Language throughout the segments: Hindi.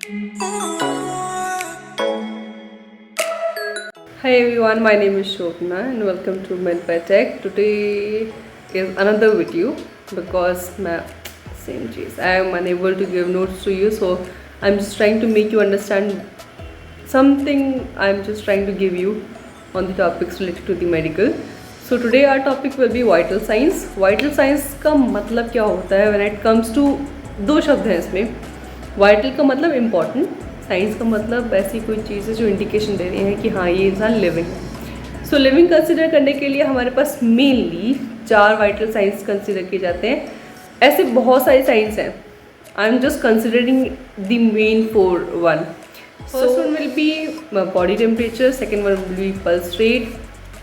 Hi everyone, my name is Shobna and welcome to Med by Tech. Today is another video because same cheese. I am unable to give notes to you, so I'm just trying to make you understand something. I'm just trying to give you on the topics related to the medical. So today our topic will be vital signs. Vital signs का मतलब क्या होता है when it comes to दो शब्द हैं इसमें. वाइटल का मतलब इम्पॉर्टेंट, साइंस का मतलब ऐसी कोई चीज़ है जो इंडिकेशन दे रही है कि हाँ ये इंसान लिविंग है. सो लिविंग कंसिडर करने के लिए हमारे पास मेनली 4 वाइटल साइंस कंसिडर किए जाते हैं. ऐसे बहुत सारे साइंस हैं. I am just considering the main 4 First one will be body temperature, second one will be pulse rate,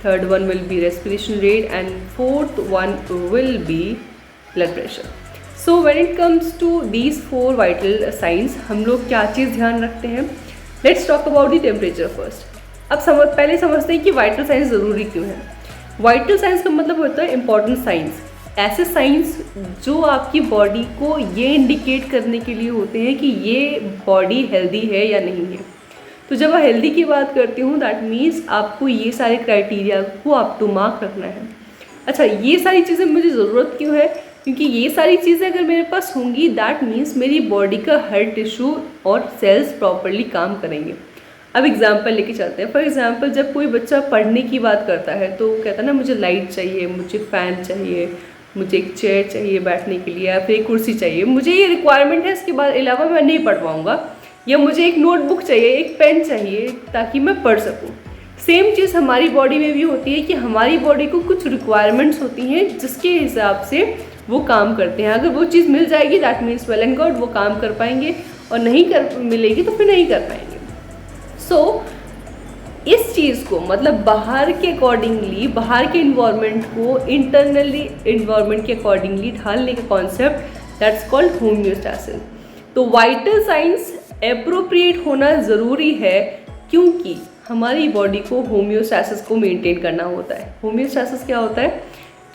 third one will be respiration rate and fourth one will be blood pressure. So when it comes to these 4 vital signs हम लोग क्या चीज़ ध्यान रखते हैं. Let's talk about the temperature first. अब पहले समझते हैं कि vital signs ज़रूरी क्यों है. Vital signs का मतलब होता है important signs. ऐसे साइंस जो आपकी बॉडी को ये इंडिकेट करने के लिए होते हैं कि ये बॉडी हेल्दी है या नहीं है. तो जब मैं हेल्दी की बात करती हूँ दैट मीन्स आपको ये सारे क्राइटेरिया को अप टू मार्क रखना है. अच्छा, ये सारी चीज़ें मुझे ज़रूरत क्यों है? क्योंकि ये सारी चीज़ें अगर मेरे पास होंगी दैट मीन्स मेरी बॉडी का हर टिश्यू और सेल्स प्रॉपरली काम करेंगे. अब एग्जांपल लेके चलते हैं. फॉर एग्जांपल जब कोई बच्चा पढ़ने की बात करता है तो कहता है ना मुझे लाइट चाहिए, मुझे फ़ैन चाहिए, मुझे एक चेयर चाहिए बैठने के लिए या फिर एक कुर्सी चाहिए, मुझे ये रिक्वायरमेंट है, इसके बाद अलावा मैं नहीं पढ़ पाऊँगा, या मुझे एक नोटबुक चाहिए, एक पेन चाहिए ताकि मैं पढ़ सकूँ. सेम चीज़ हमारी बॉडी में भी होती है कि हमारी बॉडी को कुछ रिक्वायरमेंट्स होती हैं जिसके हिसाब से वो काम करते हैं. अगर वो चीज़ मिल जाएगी that means well and good, वो काम कर पाएंगे, और नहीं कर मिलेगी तो फिर नहीं कर पाएंगे. सो इस चीज़ को मतलब बाहर के अकॉर्डिंगली, बाहर के इन्वायरमेंट को इंटरनली इन्वायरमेंट के अकॉर्डिंगली ढालने का कॉन्सेप्ट दैट्स कॉल्ड होम्योस्टैसिस. तो वाइटल साइंस एप्रोप्रिएट होना ज़रूरी है क्योंकि हमारी बॉडी को होम्योस्टैसिस को मेंटेन करना होता है. होम्योस्टैसिस क्या होता है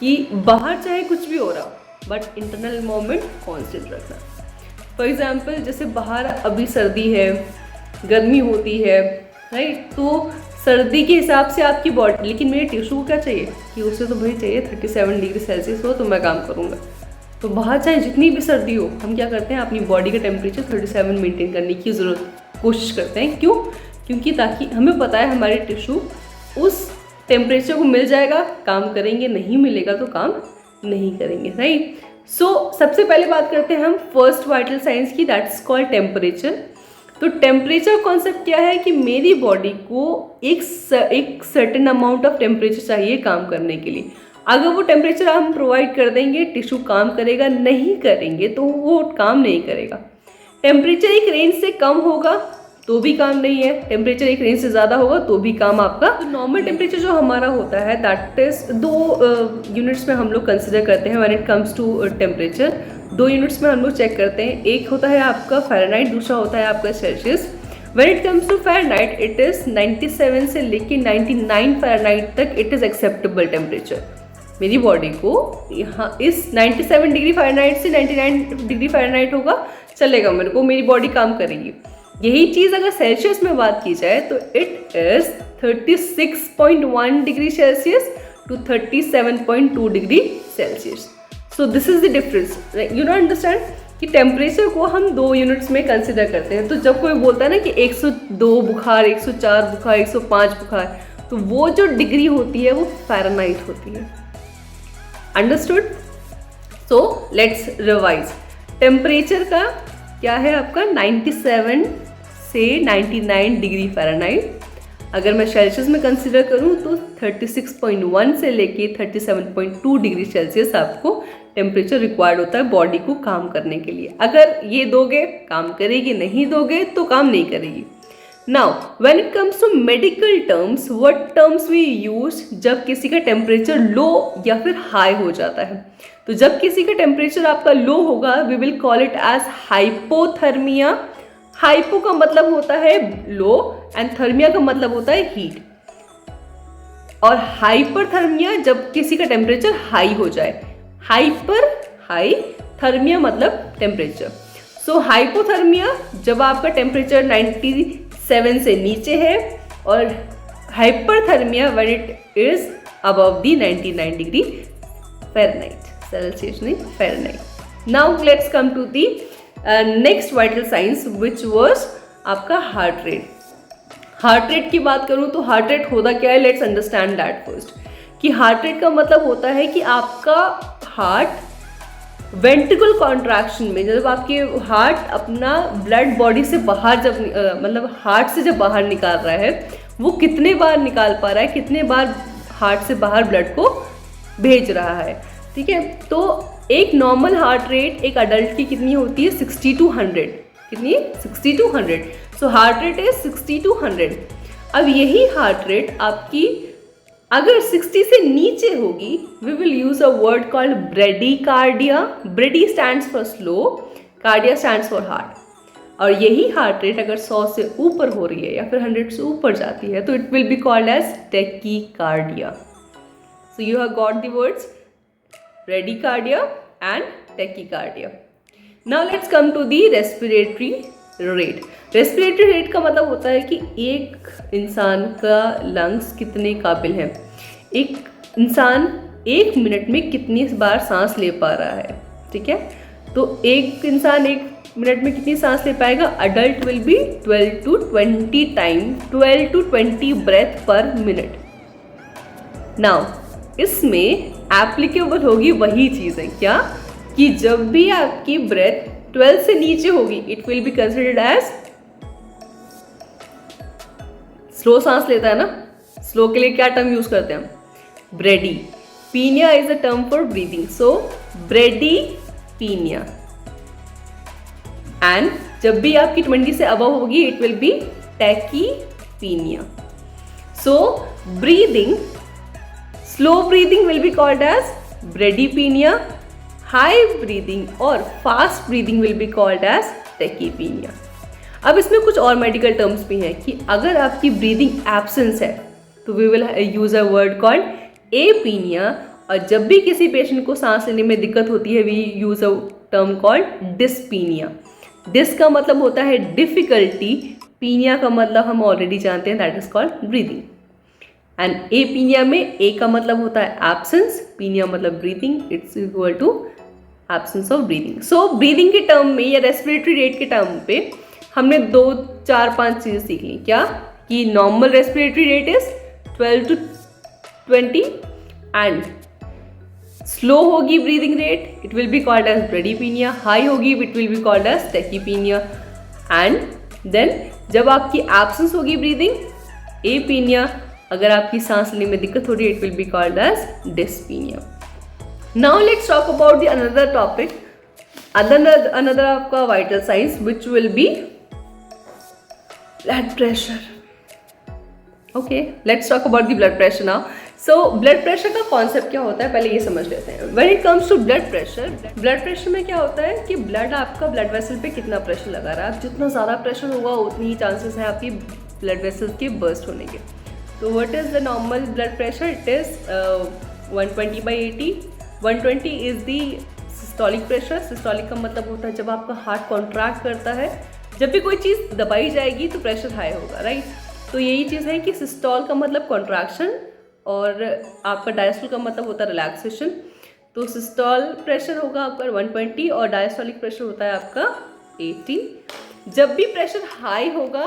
कि बाहर चाहे कुछ भी हो रहा बट इंटरनल इन्वायरमेंट कॉन्स्टेंट रखना. फॉर एग्जांपल जैसे बाहर अभी सर्दी है, गर्मी होती है, राइट, तो सर्दी के हिसाब से आपकी बॉडी, लेकिन मेरे टिश्यू को क्या चाहिए कि उसे तो भाई चाहिए 37 डिग्री सेल्सियस हो तो मैं काम करूँगा. तो बाहर चाहे जितनी भी सर्दी हो हम क्या करते हैं अपनी बॉडी का टेम्परेचर 37 मेंटेन करने की कोशिश करते हैं. क्यों? क्योंकि ताकि हमें पता है हमारे टिश्यू उस टेम्परेचर को मिल जाएगा, काम करेंगे, नहीं मिलेगा तो काम नहीं करेंगे, राइट. सो सबसे पहले बात करते हैं हम फर्स्ट वाइटल साइंस की, दैट्स कॉल्ड टेम्परेचर. तो टेम्परेचर कॉन्सेप्ट क्या है कि मेरी बॉडी को एक सर्टेन अमाउंट ऑफ टेम्परेचर चाहिए काम करने के लिए. अगर वो टेम्परेचर हम प्रोवाइड कर देंगे टिश्यू काम करेगा, नहीं करेंगे तो वो काम नहीं करेगा. टेम्परेचर एक रेंज से कम होगा तो भी काम नहीं है, टेम्परेचर एक रेंज से ज़्यादा होगा तो भी काम आपका. तो नॉर्मल टेम्परेचर जो हमारा होता है दैट इज 2 यूनिट्स में हम लोग कंसिडर करते हैं when it comes to temperature. 2 units में हम लोग चेक करते हैं. एक होता है आपका फ़ारेनहाइट, दूसरा होता है आपका Celsius. When it comes to Fahrenheit it is 97 से लेके 99 फ़ारेनहाइट तक इट इज़ एक्सेप्टेबल टेम्परेचर. मेरी बॉडी को यहाँ इस 97 डिग्री फ़ारेनहाइट से 99 डिग्री फ़ारेनहाइट होगा चलेगा, मेरे को मेरी बॉडी काम करेगी. यही चीज़ अगर सेल्सियस में बात की जाए तो it is 36.1 degree Celsius to 37.2 degree Celsius. So this is the difference. You don't understand कि टेम्परेचर को हम 2 यूनिट्स में कंसिडर करते हैं. तो जब कोई बोलता है ना कि 102 बुखार, 104 बुखार, 105 बुखार, तो वो जो डिग्री होती है वो फ़ारेनहाइट होती है. Understood? So let's revise. Temperature का क्या है आपका 97 से 99 डिग्री फ़ारेनहाइट. अगर मैं सेल्सियस में कंसिडर करूं तो 36.1 से लेके 37.2 डिग्री सेल्सियस आपको टेम्परेचर रिक्वायर्ड होता है बॉडी को काम करने के लिए. अगर ये दोगे काम करेगी, नहीं दोगे तो काम नहीं करेगी. Now when it comes to medical terms, what terms we use जब किसी का टेम्परेचर लो या फिर हाई हो जाता है. तो जब किसी का टेम्परेचर आपका लो होगा we will call it as hypothermia. Hypo का मतलब होता है लो एंड थर्मिया का मतलब होता है हीट. और हाइपरथर्मिया जब किसी का टेम्परेचर हाई हो जाए. हाइपर हाई, थर्मिया मतलब टेम्परेचर. सो हाइपोथर्मिया जब आपका टेम्परेचर 97 से नीचे है, और hyperthermia when it is above the 99 degree Fahrenheit, Celsius नहीं Fahrenheit. Now let's come to the next vital signs which was आपका हार्ट रेट। हार्ट रेट की बात करूँ तो हार्ट रेट होता क्या है, लेट्स अंडरस्टैंड दैट फर्स्ट। कि हार्ट रेट का मतलब होता है कि आपका हार्ट वेंट्रिकल कॉन्ट्रैक्शन में, जब आपके हार्ट अपना ब्लड बॉडी से बाहर जब मतलब हार्ट से जब बाहर निकाल रहा है, वो कितने बार निकाल पा रहा है, कितने बार हार्ट से बाहर ब्लड को भेज रहा है, ठीक है। तो एक नॉर्मल हार्ट रेट एक अडल्ट की कितनी होती है, 60 to 100, कितनी 60 to 100। So heart rate is 60 to 100। अब यही हार्ट रेट आपकी अगर 60 से नीचे होगी, we will use a word called bradycardia. Brady stands for slow, cardia stands for heart. और यही हार्ट रेट अगर 100 से ऊपर हो रही है या फिर 100 से ऊपर जाती है तो it will be called as tachycardia. So you have got the words bradycardia and tachycardia. Now let's come to the respiratory rate. Respiratory rate का मतलब होता है कि एक इंसान का लंग्स कितने काबिल हैं, एक इंसान 1 मिनट में कितनी बार सांस ले पा रहा है, ठीक है। तो एक इंसान 1 मिनट में कितनी सांस ले पाएगा, adult will be 12 to 20 time, 12 to 20 breath per minute. Now इसमें एप्लीकेबल होगी वही चीज़ें क्या, कि जब भी आपकी ब्रेथ 12 से नीचे होगी it will be considered as slow सांस लेता है ना। स्लो के लिए क्या टर्म यूज करते हैं हम, bradypnea is a term for breathing. So bradypnea. And जब भी आपकी 20 से अबव होगी it will be tachypnea. So breathing, slow breathing will be called as bradypnea, high breathing और fast breathing will be called as tachypnea. अब इसमें कुछ और मेडिकल टर्म्स भी हैं कि अगर आपकी ब्रीदिंग एब्सेंस है तो we will use a word called apnea, और जब भी किसी पेशेंट को सांस लेने में दिक्कत होती है we use a term called dyspnea. Dys का मतलब होता है डिफिकल्टी, पीनिया का मतलब हम ऑलरेडी जानते हैं that is called breathing. And apnea में ए का मतलब होता है एब्सेंस, पीनिया मतलब breathing, it's equal to absence of breathing. So breathing के टर्म में या रेस्पिरेटरी रेट के टर्म पे हमने 2, 4, 5 चीज़ें सीख ली। क्या कि normal respiratory rate is 12 to 20 and slow होगी breathing rate it will be called as bradypnea, high होगी it will be called as tachypnea, and then जब आपकी एब्सेंस होगी ब्रीदिंग एपीनिया, अगर आपकी सांस लेने में दिक्कत हो रही है it will be called as dyspnea. Now let's talk about the another topic, another आपका vital signs which will be blood pressure. Okay, let's talk about the blood pressure now. So blood pressure का कॉन्सेप्ट क्या होता है पहले ये समझ लेते हैं। When it comes to blood pressure में क्या होता है कि ब्लड आपका ब्लड वेसल पे कितना प्रेशर लगा रहा है, आप जितना ज़्यादा प्रेशर होगा उतनी ही चांसेस है आपकी ब्लड वेसल्स के बर्स्ट होने के। तो what is the normal blood pressure, it is 120/80। 120 is the systolic pressure. Systolic का मतलब होता है जब आपका हार्ट कॉन्ट्रैक्ट करता है, जब भी कोई चीज़ दबाई जाएगी तो प्रेशर हाई होगा, राइट। तो यही चीज़ है कि सिस्टोल का मतलब कॉन्ट्रैक्शन और आपका डायस्टोल का मतलब होता है रिलैक्सेशन। तो सिस्टोल प्रेशर होगा आपका 120 और डायस्टोलिक प्रेशर होता है आपका 80। जब भी प्रेशर हाई होगा,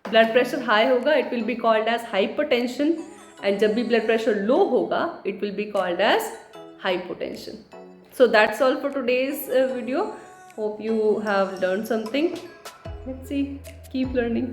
ब्लड प्रेशर हाई होगा it will be called as hypertension, and जब भी ब्लड प्रेशर लो होगा it will be called as hypotension. So that's all for today's video. Hope you have learned something. Let's see, keep learning.